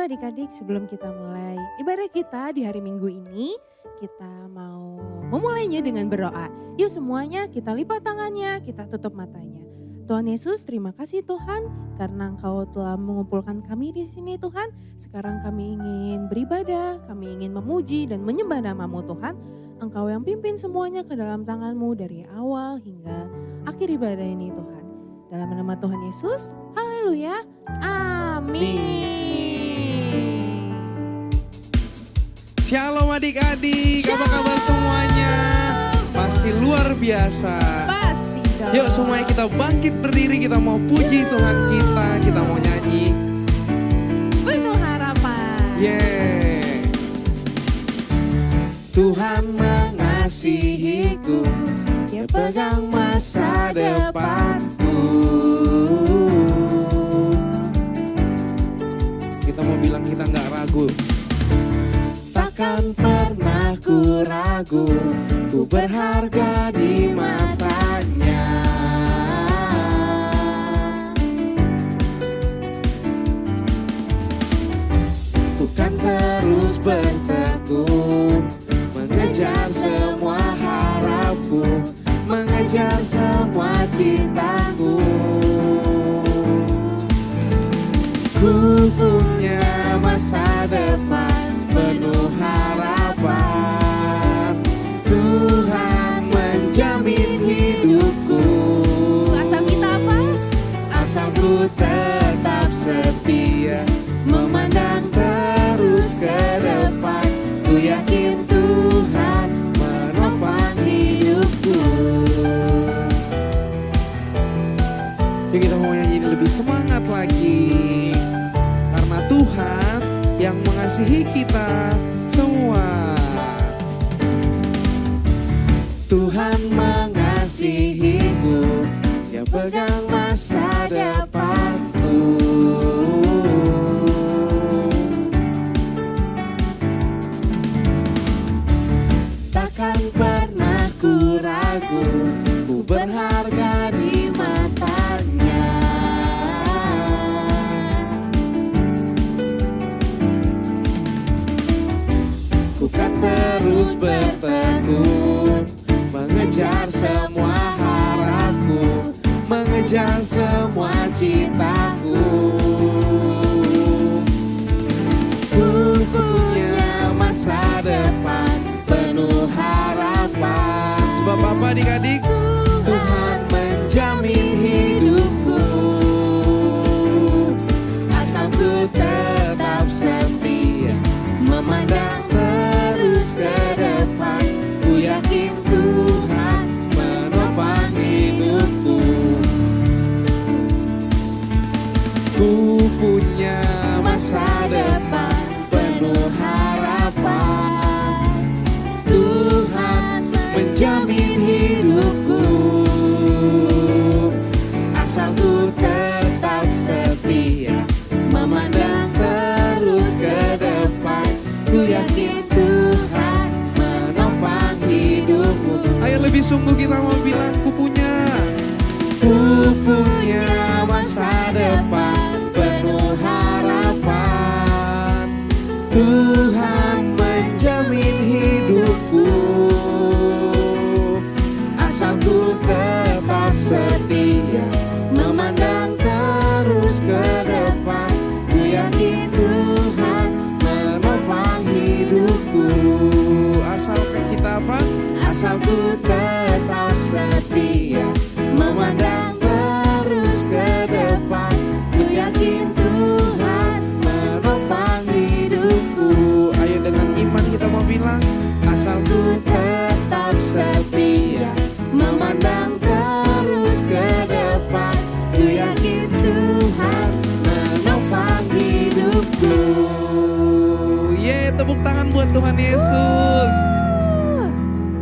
Yuk adik-adik, sebelum kita mulai ibadah kita di hari Minggu ini, kita mau memulainya dengan berdoa. Yuk semuanya kita lipat tangannya, kita tutup matanya. Tuhan Yesus, terima kasih Tuhan karena Engkau telah mengumpulkan kami di sini Tuhan. Sekarang kami ingin beribadah, kami ingin memuji dan menyembah nama-Mu Tuhan. Engkau yang pimpin semuanya ke dalam tangan-Mu dari awal hingga akhir ibadah ini Tuhan. Dalam nama Tuhan Yesus, haleluya, amin. Shalom adik-adik, apa kabar semuanya? Pasti luar biasa. Pasti dong. Yuk semuanya kita bangkit berdiri, kita mau puji Tuhan kita mau nyanyi. Penuh harapan. Yeah. Tuhan mengasihiku, Dia pegang masa depanku. Kita mau bilang kita gak ragu. Takkan pernah ku ragu, ku berharga di matanya. Ku kan terus bertekun, mengejar semua harapku, mengejar semua cintaku. Ku punya masa depan penuh harapan. Tuhan menjamin hidupku. Asal kita apa? Asal ku tetap setia, memandang terus ke depan. Ku yakin Tuhan menopang hidupku. Yuk kita mau nyanyi lebih semangat lagi. Karena Tuhan yang mengasihi kita semua. Tuhan mengasihiku, Dia pegang masa depanku. Takkan pernah ku ragu, ku berharga di matanya. Ku kan terus bertekun, mengejar semua harapku, mengejar semua cintaku. Ku punya masa depan penuh harapan. Sebab apa adik-adik? Tuhan menjamin hidupku. Asal ku tetap setia, memandang terus ke depan. Ku yakin Tuhan menopang hidupku. Ku punya masa depan penuh harapan. Tuhan menjamin hidupku. Asal ku tetap setia, memandang terus ke depan. Ku yakin Tuhan menopang hidupku. Ayo lebih sungguh kita mau bilang ku punya masa depan penuh harapan. Tuhan menjamin hidupku. Asal ku tetap setia, memandang terus ke depan. Ku yakin Tuhan menopang hidupku. Asalkan kita apa? Asal ku tetap setia, memandang terus ke depan. Ku yakin Tuhan menopang hidupku. Ayo dengan iman kita mau bilang, asal ku tetap setia, memandang terus ke depan. Ku yakin Tuhan menopang hidupku. Tepuk tangan buat Tuhan Yesus.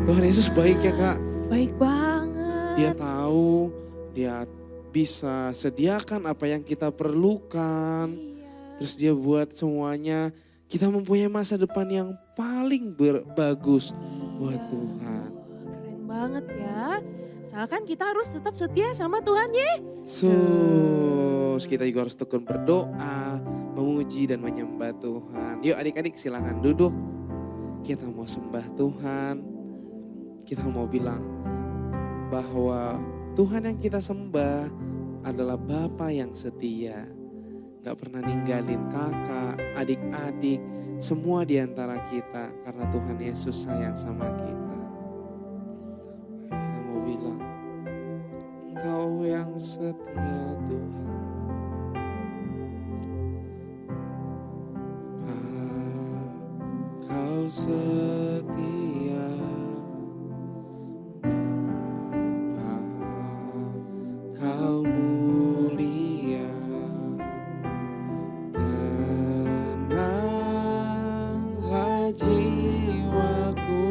Tuhan Yesus baik ya Kak. Baik banget. Dia tahu, Dia bisa sediakan apa yang kita perlukan. Iya. Terus Dia buat semuanya kita mempunyai masa depan yang paling bagus buat Tuhan. Keren banget ya. Asalkan kita harus tetap setia sama Tuhan ya. Yesus, kita juga harus tekun berdoa, memuji dan menyembah Tuhan. Yuk adik-adik silakan duduk. Kita mau sembah Tuhan. Kita mau bilang bahwa Tuhan yang kita sembah adalah Bapa yang setia. Gak pernah ninggalin kakak, adik-adik, semua di antara kita. Karena Tuhan Yesus sayang sama kita. Kita mau bilang, Engkau yang setia Tuhan. Kau setia, Bapa, Kau mulia. Tenanglah jiwaku,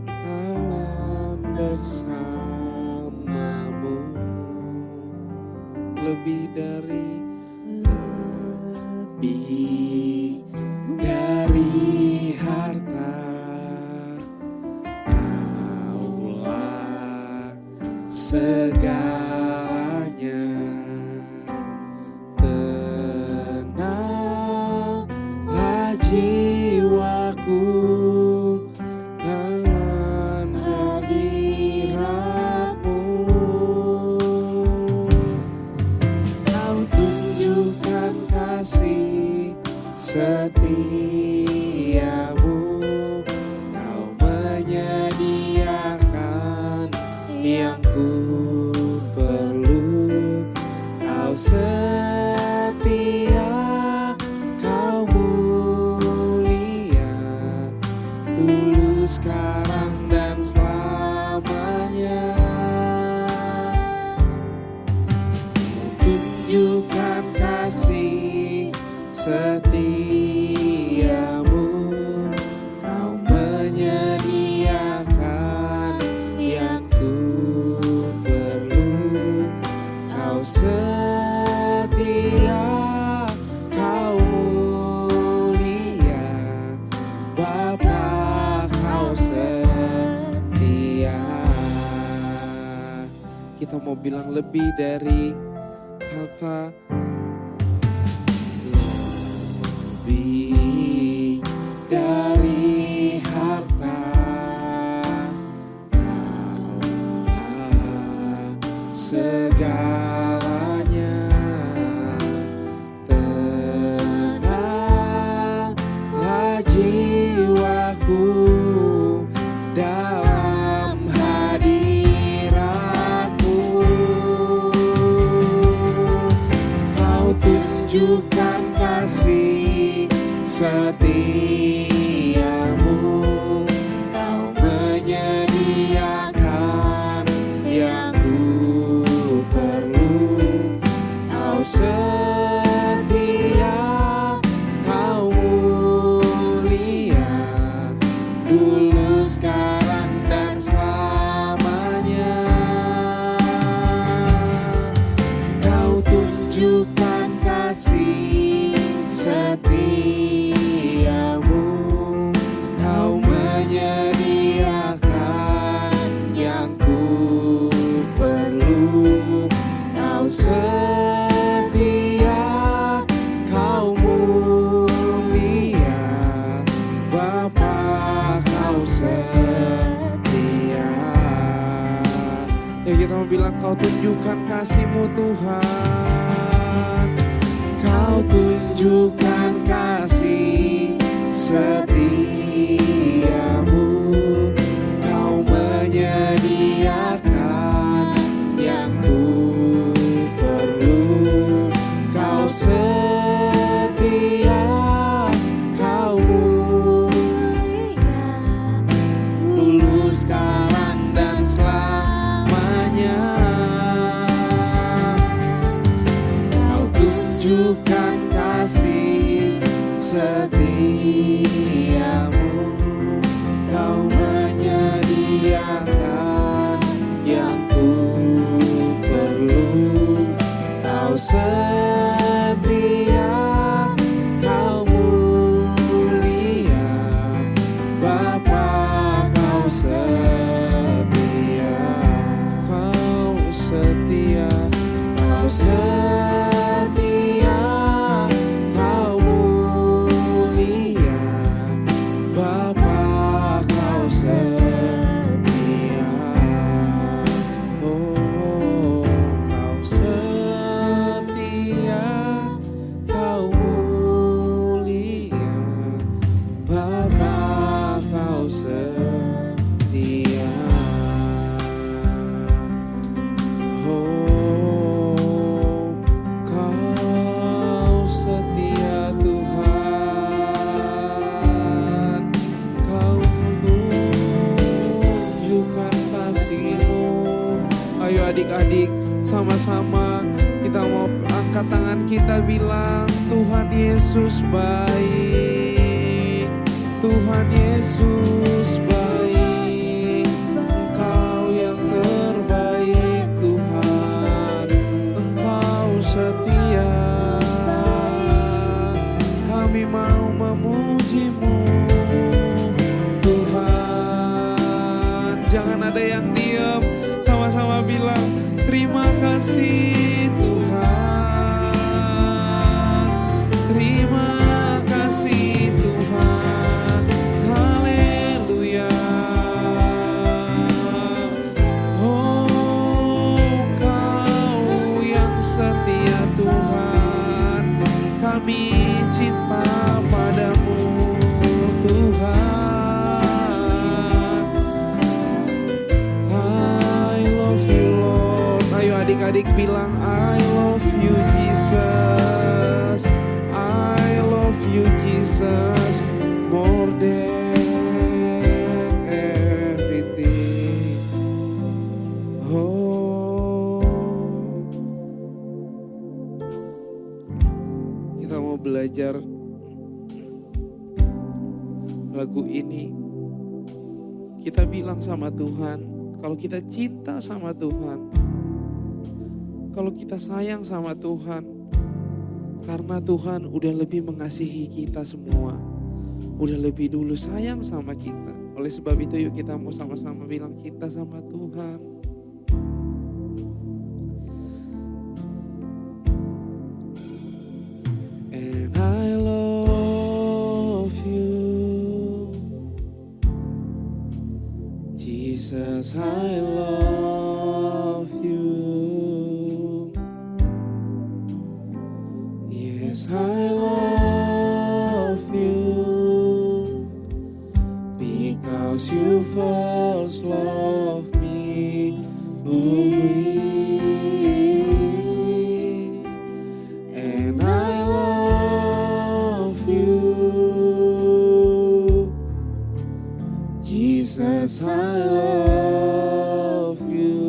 aman bersamamu. Lebih dari harta, Kaulah segalanya. Tenanglah jiwaku, aman hadiratmu. Kau tunjukkan kasih setiamu, Kau menyediakan yang ku perlu. Kau setia, Kau mulia, dulu sekarang dan selamanya. Tunjukkan kasih setiamu, Kau menyediakan yang ku perlu. Kau setia, Kau mulia, Bapa Kau setia. Kita mau bilang lebih dari harta, lebih dari harta, Kaulah segalanya. Tenanglah jiwaku dalam hadiratmu. Kau tunjukkan kasih setiamu, Kau menyediakan yang ku perlu. Kau setia, Kau mulia, dulu sekarang dan selamanya. Kau tunjukkan kasih setiamu, Kau menyediakan yang ku perlu. Kau setia, Kau mulia, Bapa Kau setia. Ya kita mau bilang, Kau tunjukkan kasih-Mu Tuhan. Kau tunjukkan kasih setiamu, Kau menyediakan yang ku perlu. Kau setia, Kau mulia, dulu sekarang dan selamanya. Kau tunjukkan kasih setiamu, Kau menyediakan yang ku perlu. Kau setia, Kau mulia, Bapa Kau setia. Kau setia, Kau setia, kita bilang Tuhan Yesus baik, Tuhan Yesus baik, Engkau yang terbaik Tuhan, Engkau setia, kami mau memuji-Mu Tuhan. Jangan ada yang diam, sama-sama bilang terima kasih Tuhan, terima kasih Tuhan, haleluya. Oh, Kau yang setia Tuhan, kami cinta padamu Tuhan. I love you Lord. Ayo adik-adik bilang I love you Jesus, I love you Jesus more than everything. Oh, kita mau belajar lagu ini. Kita bilang sama Tuhan, kalau kita cinta sama Tuhan, kalau kita sayang sama Tuhan, karena Tuhan udah lebih mengasihi kita semua, udah lebih dulu sayang sama kita. Oleh sebab itu yuk kita mau sama-sama bilang cinta sama Tuhan. And I love you, Jesus, I love you. Yes, I love you because you first loved me. And I love you, Jesus, I love you.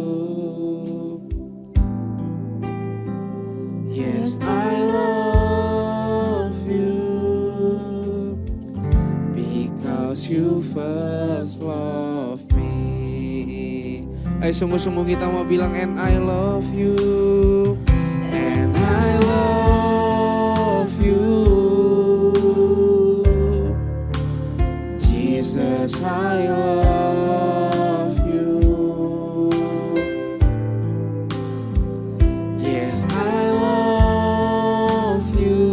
Yes, I love you because you first loved me. Ayo sungguh-sungguh kita mau bilang and I love you, and I love you, Jesus, I love you. Yes, I love you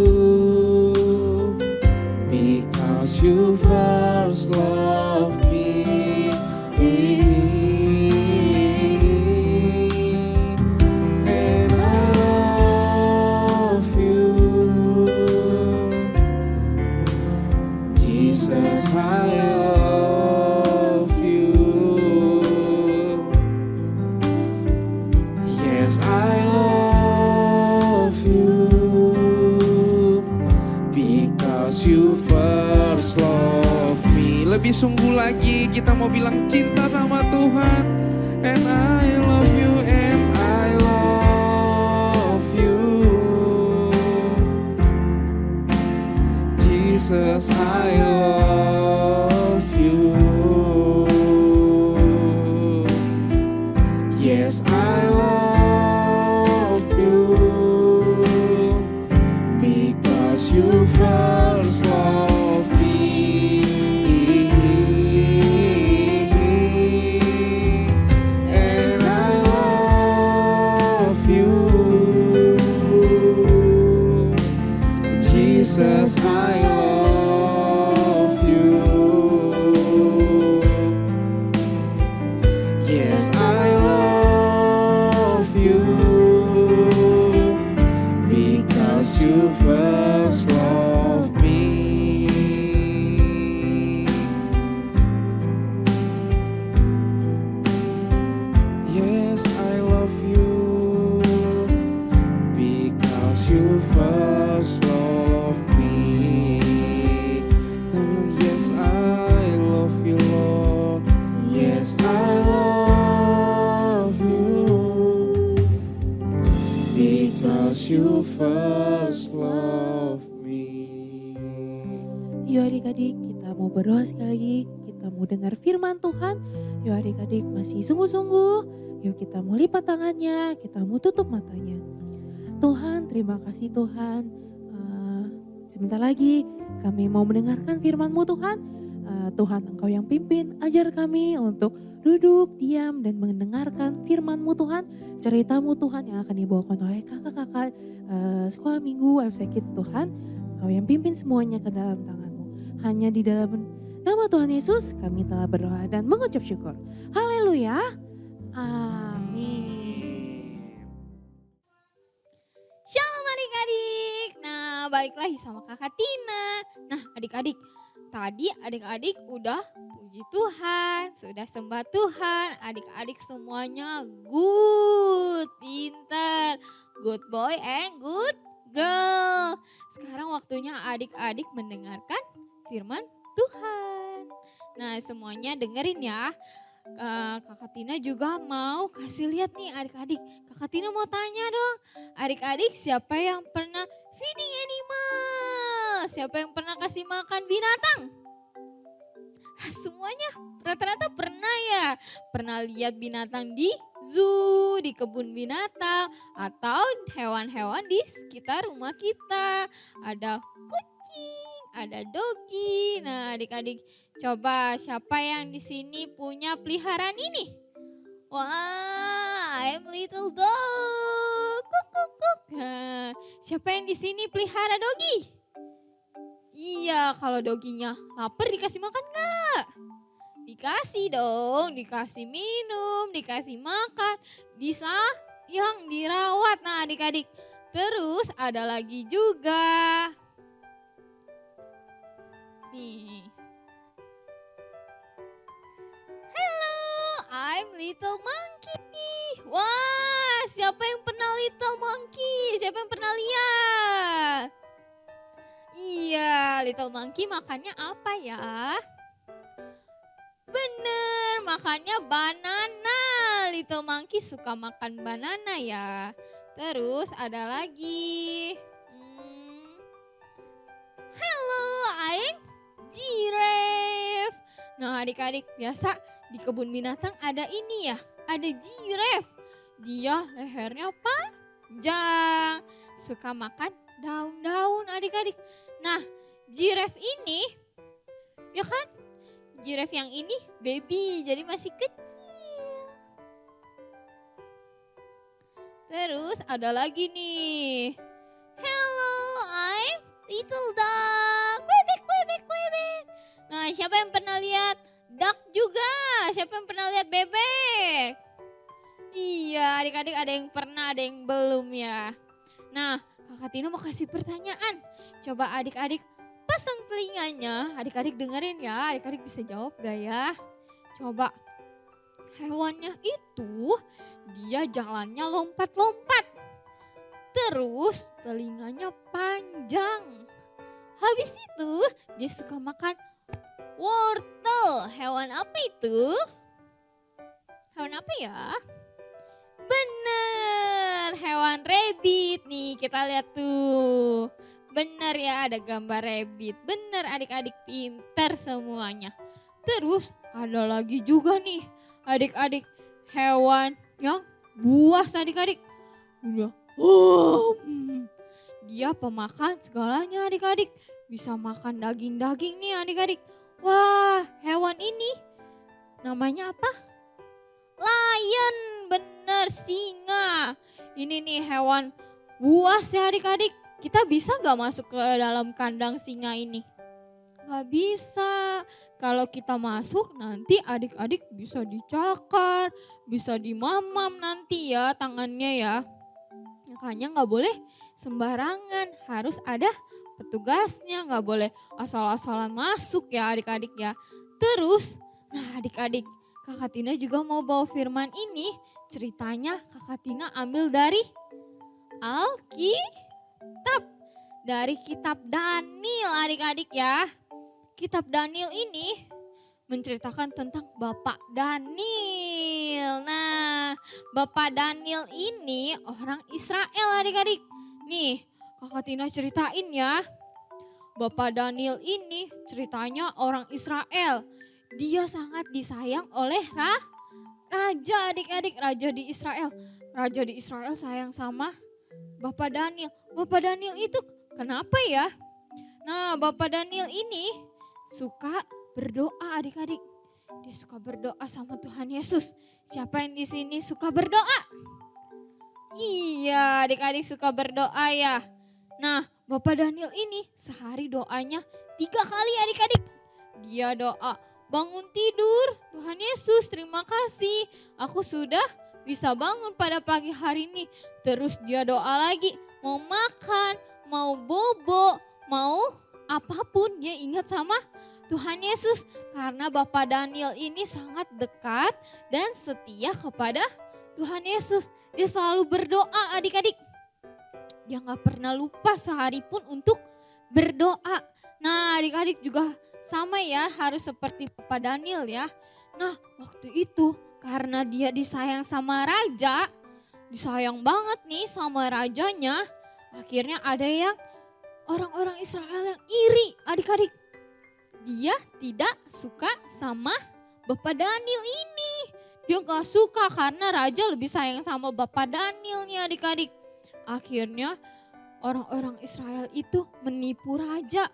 because you first loved me. And I love you, Jesus, I love you. Yes, I love you because you first love me. Lebih sungguh lagi kita mau bilang cinta sama Tuhan. And I love you, and I love you, Jesus, I love you. Yes, I love you because you first loved me. And I love you, Jesus, I love you. Yes, I love you because you first loved me. Yes, I love you because you first loved me. Yuk adik-adik, kita mau berdoa sekali lagi. Kita mau dengar firman Tuhan. Yuk adik-adik, masih sungguh-sungguh. Yuk kita mau lipat tangannya, kita mau tutup matanya. Tuhan, terima kasih Tuhan. Sebentar lagi kami mau mendengarkan firman-Mu Tuhan. Tuhan, Engkau yang pimpin, ajar kami untuk duduk, diam, dan mendengarkan firman-Mu Tuhan. Cerita-Mu Tuhan yang akan dibawakan oleh kakak-kakak sekolah minggu FC Kids Tuhan. Engkau yang pimpin semuanya ke dalam tangan-Mu. Hanya di dalam nama Tuhan Yesus kami telah berdoa dan mengucap syukur. Haleluya. Amin. Shalom adik-adik. Nah, balik lagi sama Kakak Tina. Nah, adik-adik, tadi adik-adik udah puji Tuhan, sudah sembah Tuhan. Adik-adik semuanya good, pinter, good boy and good girl. Sekarang waktunya adik-adik mendengarkan firman Tuhan. Nah, semuanya dengerin ya. Kakak Tina juga mau kasih lihat nih adik-adik. Kakak Tina mau tanya dong, adik-adik siapa yang pernah feeding animal? Siapa yang pernah kasih makan binatang? Semuanya rata-rata pernah ya. Pernah lihat binatang di zoo, di kebun binatang, atau hewan-hewan di sekitar rumah kita. Ada kucing, ada dogi. Nah, adik-adik coba siapa yang di sini punya peliharaan ini? Wah, I'm little dog. Kuk, kuk, kuk. Nah, siapa yang di sini pelihara dogi? Iya, kalau doginya lapar dikasih makan nggak? Dikasih dong, dikasih minum, dikasih makan, disayang, dirawat. Nah adik-adik, terus ada lagi juga. Nih. Hello, I'm little monkey. Wah, siapa yang pernah little monkey? Siapa yang pernah lihat? Iya, little monkey makannya apa ya? Bener, makannya banana. Little monkey suka makan banana ya. Terus ada lagi. Hello, I'm giraffe. Nah adik-adik, biasa di kebun binatang ada ini ya. Ada giraffe. Dia lehernya panjang. Suka makan daun-daun adik-adik. Nah, giraffe ini, ya kan? Giraffe yang ini baby, jadi masih kecil. Terus ada lagi nih. Hello, I'm little dog. Quebek, quebek, quebek. Nah, siapa yang pernah lihat duck juga? Siapa yang pernah lihat bebek? Iya, adik-adik ada yang pernah, ada yang belum ya. Nah, Kakak Tina mau kasih pertanyaan. Coba adik-adik pasang telinganya, adik-adik dengerin ya, adik-adik bisa jawab gak ya? Coba, hewannya itu dia jalannya lompat-lompat. Terus telinganya panjang. Habis itu dia suka makan wortel. Hewan apa itu? Hewan apa ya? Bener, hewan rabbit nih, kita lihat tuh. Bener ya, ada gambar rabbit. Bener adik-adik, pinter semuanya. Terus ada lagi juga nih adik-adik, hewan yang buas adik-adik. Dia pemakan segalanya adik-adik. Bisa makan daging-daging nih adik-adik. Wah, hewan ini namanya apa? Lion, bener, singa. Ini nih hewan buas ya adik-adik. Kita bisa gak masuk ke dalam kandang singa ini? Gak bisa. Kalau kita masuk nanti adik-adik bisa dicakar, bisa dimamam nanti ya tangannya ya. Makanya gak boleh sembarangan, harus ada petugasnya, gak boleh asal-asalan masuk ya adik-adik ya. Terus, nah adik-adik, Kakak Tina juga mau bawa firman ini, ceritanya Kakak Tina ambil dari Alkitab, dari kitab Daniel adik-adik ya. Kitab Daniel ini menceritakan tentang Bapak Daniel. Nah, Bapak Daniel ini orang Israel adik-adik. Nih, Kakak Tina ceritain ya. Bapak Daniel ini ceritanya orang Israel. Dia sangat disayang oleh raja, adik-adik, raja di Israel. Raja di Israel sayang sama Bapak Daniel. Bapak Daniel itu kenapa ya? Nah, Bapak Daniel ini suka berdoa, adik-adik. Dia suka berdoa sama Tuhan Yesus. Siapa yang di sini suka berdoa? Iya, adik-adik suka berdoa ya. Nah, Bapak Daniel ini sehari doanya 3 kali, adik-adik. Dia doa, bangun tidur, Tuhan Yesus terima kasih. Aku sudah bisa bangun pada pagi hari ini. Terus dia doa lagi, mau makan, mau bobo, mau apapun dia ingat sama Tuhan Yesus. Karena Bapak Daniel ini sangat dekat dan setia kepada Tuhan Yesus. Dia selalu berdoa, adik-adik. Dia gak pernah lupa sehari pun untuk berdoa. Nah, adik-adik juga sama ya, harus seperti Bapak Daniel ya. Nah, waktu itu karena dia disayang sama raja, disayang banget nih sama rajanya, akhirnya ada yang orang-orang Israel yang iri, adik-adik. Dia tidak suka sama Bapak Daniel ini. Dia gak suka karena raja lebih sayang sama Bapak Daniel nih, adik-adik. Akhirnya orang-orang Israel itu menipu raja.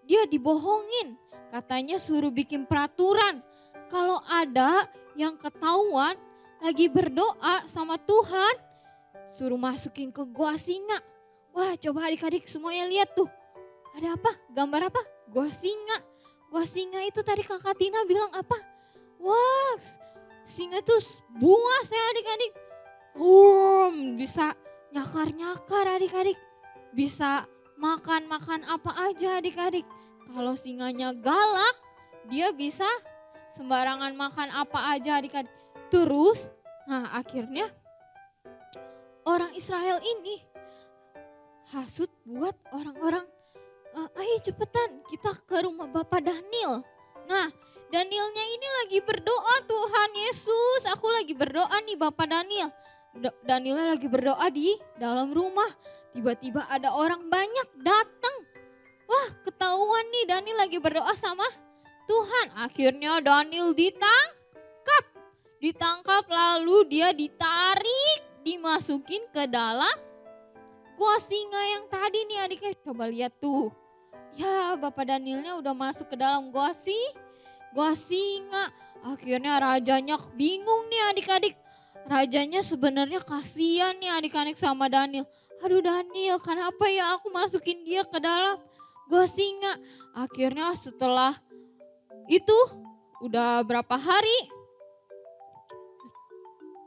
Dia dibohongin, katanya suruh bikin peraturan. Kalau ada yang ketahuan lagi berdoa sama Tuhan, suruh masukin ke gua singa. Wah, coba adik-adik semuanya lihat tuh. Ada apa? Gambar apa? Gua singa. Gua singa itu tadi Kakak Tina bilang apa? Wah, singa tuh buas ya adik-adik. Bisa nyakar-nyakar adik-adik. Bisa makan-makan apa aja adik-adik. Kalau singanya galak, dia bisa sembarangan makan apa aja adik-adik. Terus, nah akhirnya orang Israel ini hasut buat orang-orang, ayo cepetan kita ke rumah Bapak Daniel. Nah, Danielnya ini lagi berdoa, Tuhan Yesus, aku lagi berdoa nih Bapak Daniel. Danielnya lagi berdoa di dalam rumah. Tiba-tiba ada orang banyak datang. Wah, ketahuan nih Daniel lagi berdoa sama Tuhan. Akhirnya Daniel ditangkap lalu dia ditarik, dimasukin ke dalam gua singa yang tadi nih adik-adik. Coba lihat tuh. Ya, Bapak Danielnya udah masuk ke dalam gua singa. Akhirnya rajanya bingung nih adik-adik. Rajanya sebenarnya kasihan nih adik-adik sama Daniel. Aduh Daniel, kenapa ya aku masukin dia ke dalam gua singa? Akhirnya setelah itu udah berapa hari,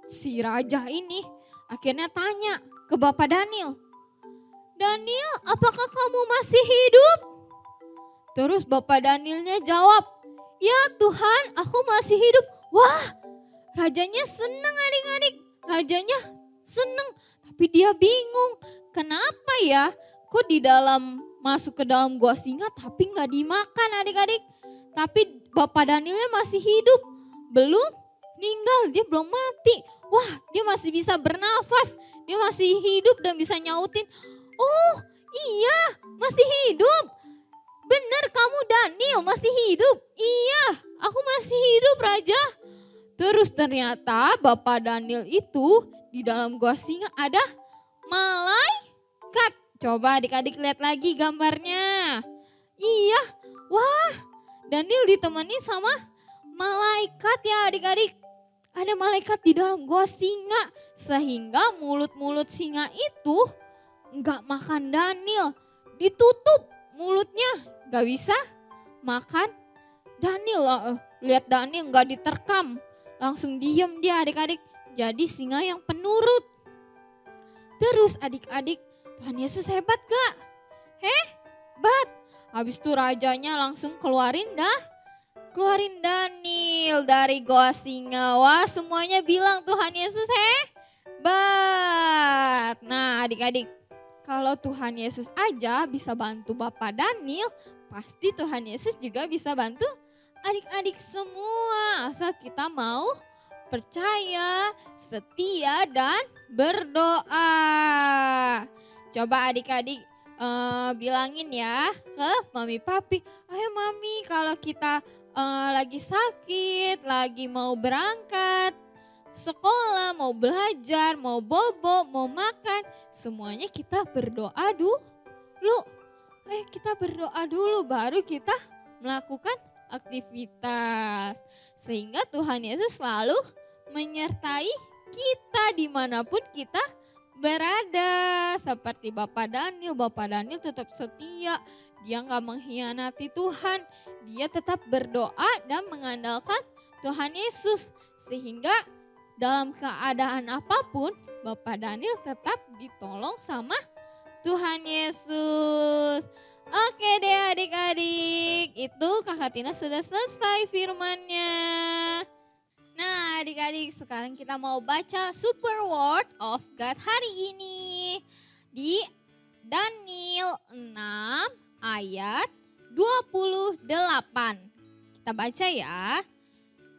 si raja ini akhirnya tanya ke Bapak Daniel. Daniel, apakah kamu masih hidup? Terus Bapak Danielnya jawab, ya Tuhan, aku masih hidup. Wah, rajanya seneng adik-adik. Rajanya seneng, tapi dia bingung. Kenapa ya? Kok di dalam masuk ke dalam gua singa tapi gak dimakan adik-adik. Tapi Bapak Danielnya masih hidup. Belum meninggal, dia belum mati. Wah, dia masih bisa bernafas. Dia masih hidup dan bisa nyautin. Oh iya, masih hidup. Benar kamu Daniel masih hidup. Iya, aku masih hidup Raja. Terus ternyata Bapak Daniel itu di dalam gua singa ada malaikat. Coba adik-adik lihat lagi gambarnya. Iya, wah Daniel ditemani sama malaikat ya adik-adik. Ada malaikat di dalam gua singa. Sehingga mulut-mulut singa itu enggak makan Daniel. Ditutup mulutnya, enggak bisa makan Daniel. Lihat Daniel enggak diterkam. Langsung diem dia adik-adik. Jadi singa yang penurut. Terus adik-adik, Tuhan Yesus hebat gak? Hebat. Habis itu rajanya langsung keluarin Daniel dari goa singa. Wah, semuanya bilang Tuhan Yesus hebat. Nah adik-adik, kalau Tuhan Yesus aja bisa bantu Bapak Daniel, pasti Tuhan Yesus juga bisa bantu adik-adik semua. Asal kita mau percaya, setia dan berdoa. Coba adik-adik bilangin ya ke mami papi, ayo mami kalau kita lagi sakit, lagi mau berangkat sekolah, mau belajar, mau bobo, mau makan, semuanya kita berdoa dulu. Ayo kita berdoa dulu baru kita melakukan aktivitas. Sehingga Tuhan Yesus selalu menyertai kita dimanapun kita berada. Seperti Bapak Daniel tetap setia. Dia gak mengkhianati Tuhan. Dia tetap berdoa dan mengandalkan Tuhan Yesus. Sehingga dalam keadaan apapun Bapak Daniel tetap ditolong sama Tuhan Yesus. Oke deh adik-adik, itu Kakak Tina sudah selesai firmannya. Nah adik-adik, sekarang kita mau baca Super Word of God hari ini. Di Daniel 6 ayat 28. Kita baca ya.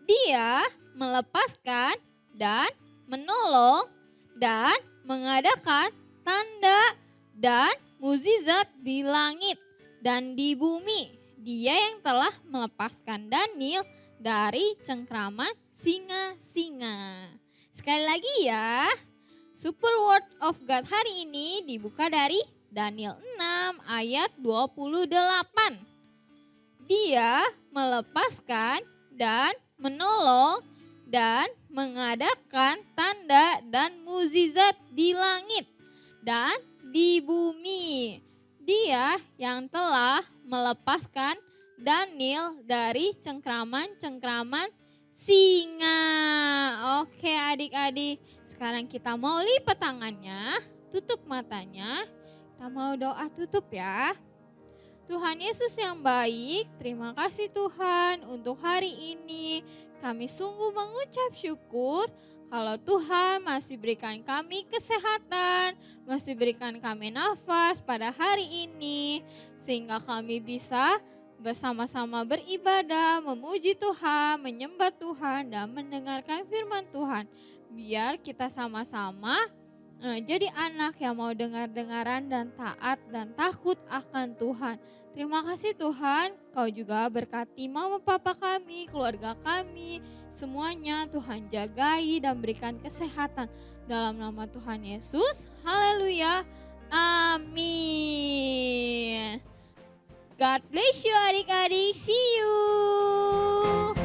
Dia melepaskan dan menolong dan mengadakan tanda dan mukjizat di langit dan di bumi. Dia yang telah melepaskan Daniel dari cengkraman singa-singa. Sekali lagi ya, Super Word of God hari ini dibuka dari Daniel 6 ayat 28. Dia melepaskan dan menolong dan mengadakan tanda dan mukjizat di langit dan di bumi. Dia yang telah melepaskan Daniel dari cengkraman-cengkraman singa. Oke adik-adik, sekarang kita mau lipat tangannya, tutup matanya. Kita mau doa tutup ya. Tuhan Yesus yang baik, terima kasih Tuhan untuk hari ini. Kami sungguh mengucap syukur kalau Tuhan masih berikan kami kesehatan, masih berikan kami nafas pada hari ini. Sehingga kami bisa bersama-sama beribadah, memuji Tuhan, menyembah Tuhan, dan mendengarkan firman Tuhan. Biar kita sama-sama jadi anak yang mau dengar-dengaran dan taat dan takut akan Tuhan. Terima kasih Tuhan, Kau juga berkati mama papa kami, keluarga kami, semuanya Tuhan jagai dan berikan kesehatan. Dalam nama Tuhan Yesus, haleluya, amin. God bless you adik-adik, see you.